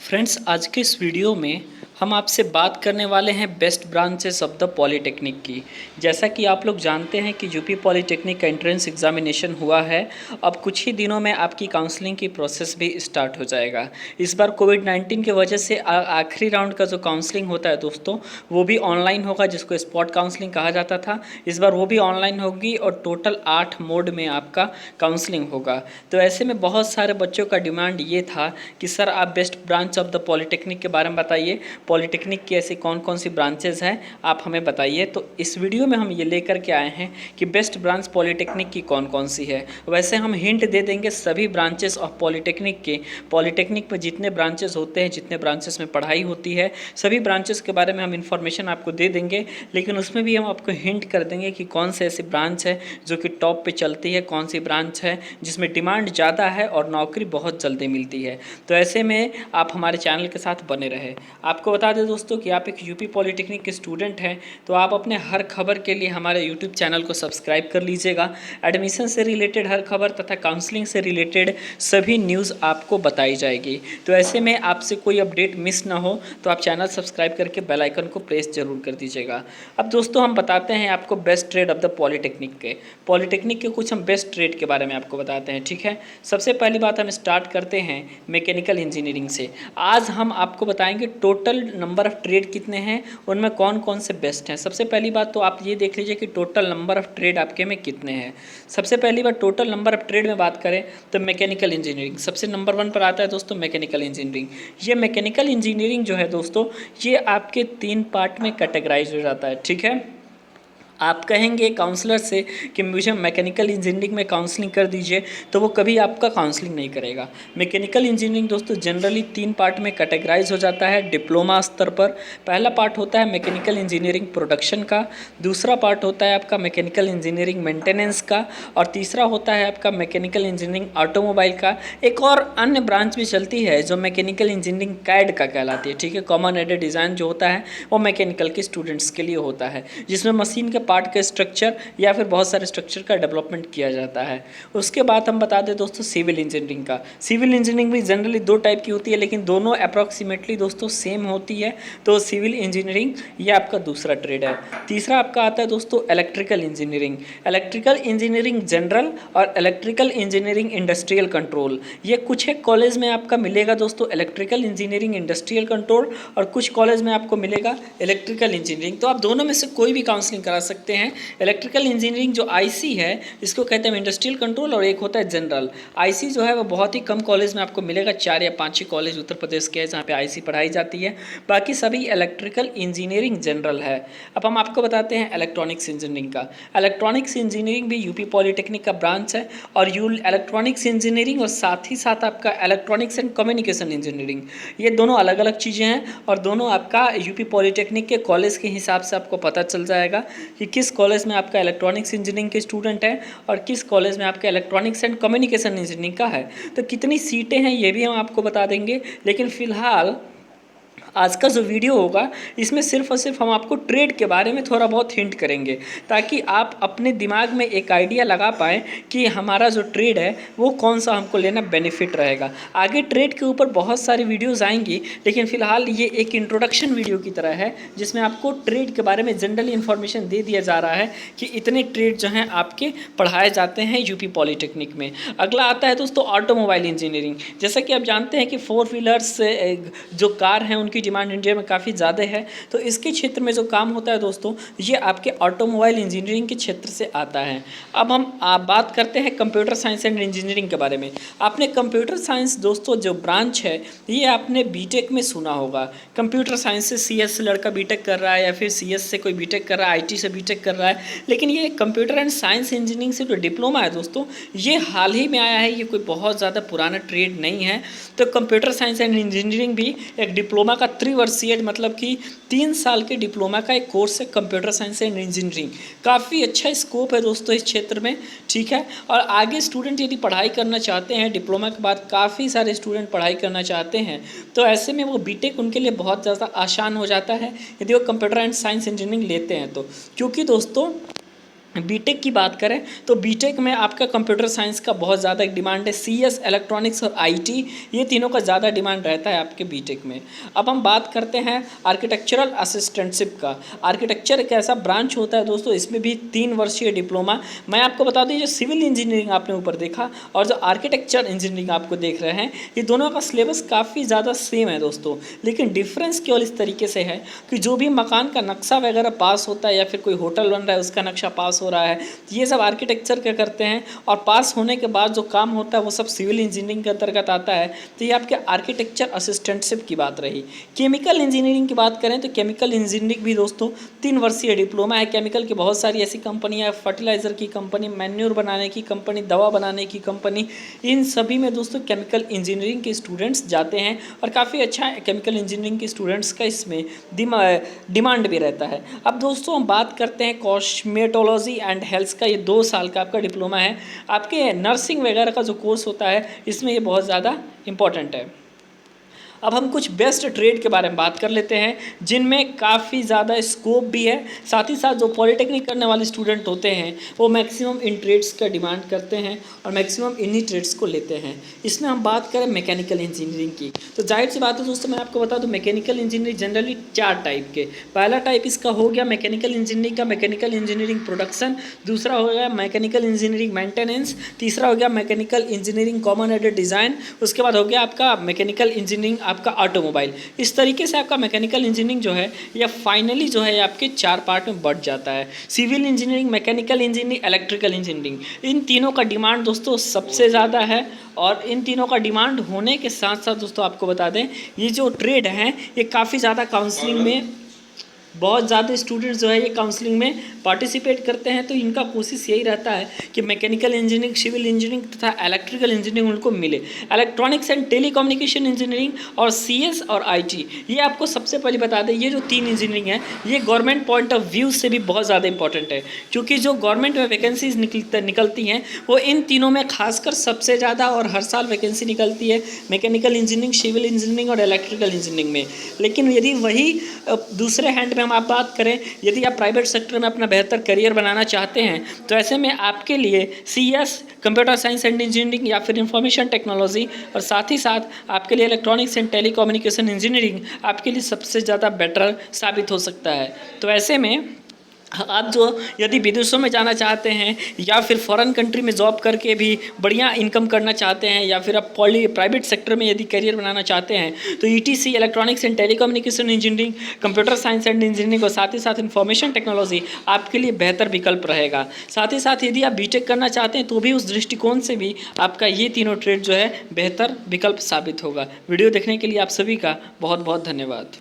Friends, आज के इस वीडियो में हम आपसे बात करने वाले हैं best branches of the polytechnic की। जैसा कि आप लोग जानते हैं कि यूपी पॉलीटेक्निक का एंट्रेंस एग्जामिनेशन हुआ है। अब कुछ ही दिनों में आपकी काउंसलिंग की प्रोसेस भी स्टार्ट हो जाएगा। इस बार कोविड-19 की वजह से आखिरी राउंड का जो काउंसलिंग होता है दोस्तों, वो भी ऑनलाइन होगा, जिसको स्पॉट काउंसलिंग कहा जाता था। इस बार वो भी ऑनलाइन होगी और टोटल 8 मोड में आपका काउंसलिंग होगा। तो ऐसे में बहुत सारे बच्चों का डिमांड ये था कि सर आप best branch of the polytechnic के बारे में बताइए, पॉलीटेक्निक की ऐसी कौन कौन सी ब्रांचेज़ हैं आप हमें बताइए। तो इस वीडियो में हम ये लेकर के आए हैं कि बेस्ट ब्रांच पॉलीटेक्निक की कौन कौन सी है। वैसे हम हिंट दे देंगे सभी ब्रांचेस ऑफ पॉलीटेक्निक के। पॉलीटेक्निक में जितने ब्रांचेस होते हैं, जितने ब्रांचेस में पढ़ाई होती है, सभी ब्रांचेस के बारे में हम इन्फॉर्मेशन आपको दे देंगे। लेकिन उसमें भी हम आपको हिंट कर देंगे कि कौन से ऐसी ब्रांच है जो कि टॉप पे चलती है, कौन सी ब्रांच है जिसमें डिमांड ज़्यादा है और नौकरी बहुत जल्दी मिलती है। तो ऐसे में आप हमारे चैनल के साथ बने रहे। आपको बता दें दोस्तों कि आप एक यूपी पॉलीटेक्निक के स्टूडेंट हैं, तो आप अपने हर खबर के लिए हमारे यूट्यूब चैनल को सब्सक्राइब कर लीजिएगा। एडमिशन से रिलेटेड हर खबर तथा काउंसलिंग से रिलेटेड सभी न्यूज़ आपको बताई जाएगी। तो ऐसे में आपसे कोई अपडेट मिस ना हो तो आप चैनल सब्सक्राइब करके बेल आइकन को प्रेस जरूर कर दीजिएगा। अब दोस्तों हम बताते हैं आपको best trade off the polytechnic के कुछ हम बेस्ट ट्रेड के बारे में आपको बताते हैं, ठीक है। सबसे पहली बात हम स्टार्ट करते हैं मैकेनिकल इंजीनियरिंग से। आज हम आपको बताएंगे टोटल नंबर ऑफ़ ट्रेड कितने हैं, उनमें कौन कौन से बेस्ट हैं। सबसे पहली बात तो आप ये देख लीजिए कि टोटल नंबर ऑफ़ ट्रेड आपके में कितने हैं। सबसे पहली बात टोटल नंबर ऑफ़ ट्रेड में बात करें तो मैकेनिकल इंजीनियरिंग सबसे नंबर 1 पर आता है दोस्तों। मैकेनिकल इंजीनियरिंग, ये मैकेनिकल इंजीनियरिंग जो है दोस्तों, ये आपके 3 पार्ट में कैटेगराइज हो जाता है, ठीक है। आप कहेंगे काउंसलर से कि मुझे मैकेनिकल इंजीनियरिंग में काउंसलिंग कर दीजिए, तो वो कभी आपका काउंसलिंग नहीं करेगा। मैकेनिकल इंजीनियरिंग दोस्तों जनरली 3 पार्ट में कैटेगराइज हो जाता है डिप्लोमा स्तर पर। पहला पार्ट होता है मैकेनिकल इंजीनियरिंग प्रोडक्शन का, दूसरा पार्ट होता है आपका मैकेनिकल इंजीनियरिंग मेंटेनेंस का, और तीसरा होता है आपका मैकेनिकल इंजीनियरिंग ऑटोमोबाइल का। एक और अन्य ब्रांच भी चलती है जो मैकेनिकल इंजीनियरिंग कैड का कहलाती है, ठीक है। कॉमन एडेड डिज़ाइन जो होता है वो मैकेनिकल के स्टूडेंट्स के लिए होता है, जिसमें मशीन के पार्ट का स्ट्रक्चर या फिर बहुत सारे स्ट्रक्चर का डेवलपमेंट किया जाता है। उसके बाद हम बता दें दोस्तों सिविल इंजीनियरिंग का। सिविल इंजीनियरिंग भी जनरली 2 टाइप की होती है, लेकिन दोनों अप्रॉक्सीमेटली दोस्तों सेम होती है। तो सिविल इंजीनियरिंग ये आपका दूसरा ट्रेड है। तीसरा आपका आता है दोस्तों electrical engineering. Electrical engineering general और इलेक्ट्रिकल इंजीनियरिंग इंडस्ट्रियल कंट्रोल, ये कुछ एक कॉलेज में आपका मिलेगा दोस्तों इलेक्ट्रिकल इंजीनियरिंग इंडस्ट्रियल कंट्रोल, और कुछ कॉलेज में आपको मिलेगा इलेक्ट्रिकल इंजीनियरिंग। तो आप दोनों में से कोई भी काउंसलिंग करा सकते हैं। इलेक्ट्रिकल इंजीनियरिंग जो आईसी है इसको कहते हैं इंडस्ट्रियल कंट्रोल, और एक होता है जनरल। आईसी जो है वो बहुत ही कम कॉलेज में आपको मिलेगा, 4 या 5 ही कॉलेज उत्तर प्रदेश के हैं जहाँ पे आईसी पढ़ाई जाती है। बाकी सभी इलेक्ट्रिकल इंजीनियरिंग जनरल है। अब हम आपको बताते हैं इलेक्ट्रॉनिक्स इंजीनियरिंग का। इलेक्ट्रॉनिक्स इंजीनियरिंग भी यूपी पॉलीटेक्निक का ब्रांच है, और इलेक्ट्रॉनिक्स इंजीनियरिंग और साथ ही साथ आपका इलेक्ट्रॉनिक्स एंड कम्युनिकेशन इंजीनियरिंग, ये दोनों अलग अलग चीज़ें हैं। और दोनों आपका यूपी पॉलीटेक्निक के कॉलेज के हिसाब से आपको पता चल जाएगा कि किस कॉलेज में आपका इलेक्ट्रॉनिक्स इंजीनियरिंग के स्टूडेंट है और किस कॉलेज में आपका इलेक्ट्रॉनिक्स एंड कम्युनिकेशन इंजीनियरिंग का है। तो कितनी सीटें हैं ये भी हम आपको बता देंगे। लेकिन फ़िलहाल आज का जो वीडियो होगा इसमें सिर्फ और सिर्फ हम आपको ट्रेड के बारे में थोड़ा बहुत हिंट करेंगे, ताकि आप अपने दिमाग में एक आइडिया लगा पाएँ कि हमारा जो ट्रेड है वो कौन सा हमको लेना बेनिफिट रहेगा। आगे ट्रेड के ऊपर बहुत सारी वीडियोज़ आएंगी, लेकिन फ़िलहाल ये एक इंट्रोडक्शन वीडियो की तरह है जिसमें आपको ट्रेड के बारे में जनरली इन्फॉर्मेशन दे दिया जा रहा है कि इतने ट्रेड जो हैं आपके पढ़ाए जाते हैं यूपी पॉलीटेक्निक में। अगला आता है दोस्तों ऑटोमोबाइल इंजीनियरिंग। जैसा कि आप जानते हैं कि 4 व्हीलर्स जो कार हैं उनकी डिमांड इंडिया में काफ़ी ज़्यादा है, तो इसके क्षेत्र में जो काम होता है दोस्तों ये आपके ऑटोमोबाइल इंजीनियरिंग के क्षेत्र से आता है। अब हम बात करते हैं कंप्यूटर साइंस एंड इंजीनियरिंग के बारे में। आपने कंप्यूटर साइंस दोस्तों जो ब्रांच है ये आपने बीटेक में सुना होगा। कंप्यूटर साइंस से सीएस से लड़का बीटेक कर रहा है, या फिर सीएस से कोई बीटेक कर रहा है, आईटी से बीटेक कर रहा है। लेकिन ये कंप्यूटर एंड साइंस इंजीनियरिंग से जो डिप्लोमा है दोस्तों ये हाल ही में आया है, ये कोई बहुत ज़्यादा पुराना ट्रेड नहीं है। तो कंप्यूटर साइंस एंड इंजीनियरिंग भी एक डिप्लोमा का 3 वर्षीय मतलब कि 3 साल के डिप्लोमा का एक कोर्स है कंप्यूटर साइंस एंड इंजीनियरिंग। काफ़ी अच्छा स्कोप है दोस्तों इस क्षेत्र में, ठीक है। और आगे स्टूडेंट यदि पढ़ाई करना चाहते हैं, डिप्लोमा के बाद काफ़ी सारे स्टूडेंट पढ़ाई करना चाहते हैं, तो ऐसे में वो बीटेक उनके लिए बहुत ज़्यादा आसान हो जाता है यदि वो कंप्यूटर एंड साइंस इंजीनियरिंग लेते हैं तो। क्योंकि दोस्तों बीटेक की बात करें तो बीटेक में आपका कंप्यूटर साइंस का बहुत ज़्यादा डिमांड है। सीएस, इलेक्ट्रॉनिक्स और आईटी, ये तीनों का ज़्यादा डिमांड रहता है आपके बीटेक में। अब हम बात करते हैं आर्किटेक्चरल असिस्टेंटशिप का। आर्किटेक्चर एक ऐसा ब्रांच होता है दोस्तों, इसमें भी 3 वर्षीय डिप्लोमा। मैं आपको बता दूँ, जो सिविल इंजीनियरिंग आपने ऊपर देखा और जो आर्किटेक्चर इंजीनियरिंग आपको देख रहे हैं, ये दोनों का सिलेबस काफ़ी ज़्यादा सेम है दोस्तों, लेकिन डिफरेंस केवल इस तरीके से है कि जो भी मकान का नक्शा वगैरह पास होता है या फिर कोई होटल बन रहा है उसका नक्शा पास हो रहा है, ये सब आर्किटेक्चर क्या करते हैं, और पास होने के बाद जो काम होता है वो सब सिविल इंजीनियरिंग के अंतर्गत आता है। तो ये आपके आर्किटेक्चर असिस्टेंटशिप की बात रही। केमिकल इंजीनियरिंग की बात करें तो केमिकल इंजीनियरिंग भी दोस्तों 3 वर्षीय डिप्लोमा है। केमिकल की बहुत सारी ऐसी कंपनियां, फर्टिलाइज़र की कंपनी, मैन्योर बनाने की कंपनी, दवा बनाने की कंपनी, इन सभी में दोस्तों केमिकल इंजीनियरिंग के स्टूडेंट्स जाते हैं और काफ़ी अच्छा केमिकल इंजीनियरिंग के स्टूडेंट्स का इसमें डिमांड भी रहता है। अब दोस्तों हम बात करते हैं कॉस्मेटोलॉजी एंड हेल्थ का। ये 2 साल का आपका डिप्लोमा है। आपके नर्सिंग वगैरह का जो कोर्स होता है इसमें ये बहुत ज़्यादा इम्पॉर्टेंट है। अब हम कुछ बेस्ट ट्रेड के बारे में बात कर लेते हैं जिनमें काफ़ी ज़्यादा स्कोप भी है। साथ ही साथ जो पॉलिटेक्निक करने वाले स्टूडेंट होते हैं वो मैक्सिमम इन ट्रेड्स का डिमांड करते हैं और मैक्सिमम इन्हीं ट्रेड्स को लेते हैं। इसमें हम बात करें मैकेनिकल इंजीनियरिंग की तो जाहिर सी बात है दोस्तों, मैं आपको बता दूं मैकेनिकल इंजीनियरिंग जनरली 4 टाइप के। पहला टाइप इसका हो गया मैकेनिकल इंजीनियरिंग का मैकेनिकल इंजीनियरिंग प्रोडक्शन, दूसरा हो गया मैकेनिकल इंजीनियरिंग मेंटेनेंस, तीसरा हो गया mechanical engineering common aided design, उसके बाद हो गया आपका मैकेनिकल इंजीनियरिंग आपका ऑटोमोबाइल। इस तरीके से आपका मैकेनिकल इंजीनियरिंग जो है या फाइनली जो है आपके 4 पार्ट में बढ़ जाता है। Civil engineering, mechanical engineering, electrical engineering, इन तीनों का डिमांड दोस्तों सबसे ज़्यादा है। और इन तीनों का डिमांड होने के साथ साथ दोस्तों आपको बता दें ये जो ट्रेड हैं ये काफ़ी ज़्यादा काउंसलिंग में बहुत ज़्यादा स्टूडेंट्स जो है ये काउंसलिंग में पार्टिसिपेट करते हैं। तो इनका कोशिश यही रहता है कि मैकेनिकल इंजीनियरिंग, सिविल इंजीनियरिंग तथा इलेक्ट्रिकल इंजीनियरिंग उनको मिले। इलेक्ट्रॉनिक्स एंड टेलीकम्युनिकेशन इंजीनियरिंग और सीएस और आईटी, ये आपको सबसे पहले बता दें ये जो 3 इंजीनियरिंग है ये गवर्नमेंट पॉइंट ऑफ व्यू से भी बहुत ज़्यादा इंपॉर्टेंट है, क्योंकि जो गवर्नमेंट में वैकेंसीज निकलती हैं वो इन तीनों में खासकर सबसे ज़्यादा और हर साल वैकेंसी निकलती है मैकेनिकल इंजीनियरिंग, सिविल इंजीनियरिंग और इलेक्ट्रिकल इंजीनियरिंग में। लेकिन यदि वही दूसरे हैंड में हम आप बात करें, यदि आप प्राइवेट सेक्टर में अपना बेहतर करियर बनाना चाहते हैं तो ऐसे में आपके लिए CS computer science and engineering या फिर इंफॉर्मेशन टेक्नोलॉजी और साथ ही साथ आपके लिए इलेक्ट्रॉनिक्स एंड टेलीकम्युनिकेशन इंजीनियरिंग आपके लिए सबसे ज़्यादा बेटर साबित हो सकता है। तो ऐसे में आप जो यदि विदेशों में जाना चाहते हैं या फिर फॉरेन कंट्री में जॉब करके भी बढ़िया इनकम करना चाहते हैं या फिर आप प्राइवेट सेक्टर में यदि करियर बनाना चाहते हैं तो etc, electronics and telecommunication engineering, computer science and engineering और साथ ही साथ इंफॉर्मेशन टेक्नोलॉजी आपके लिए बेहतर विकल्प रहेगा। साथ ही साथ यदि आप बीटेक करना चाहते हैं तो भी उस दृष्टिकोण से भी आपका ये तीनों ट्रेड जो है बेहतर विकल्प साबित होगा। वीडियो देखने के लिए आप सभी का बहुत बहुत धन्यवाद।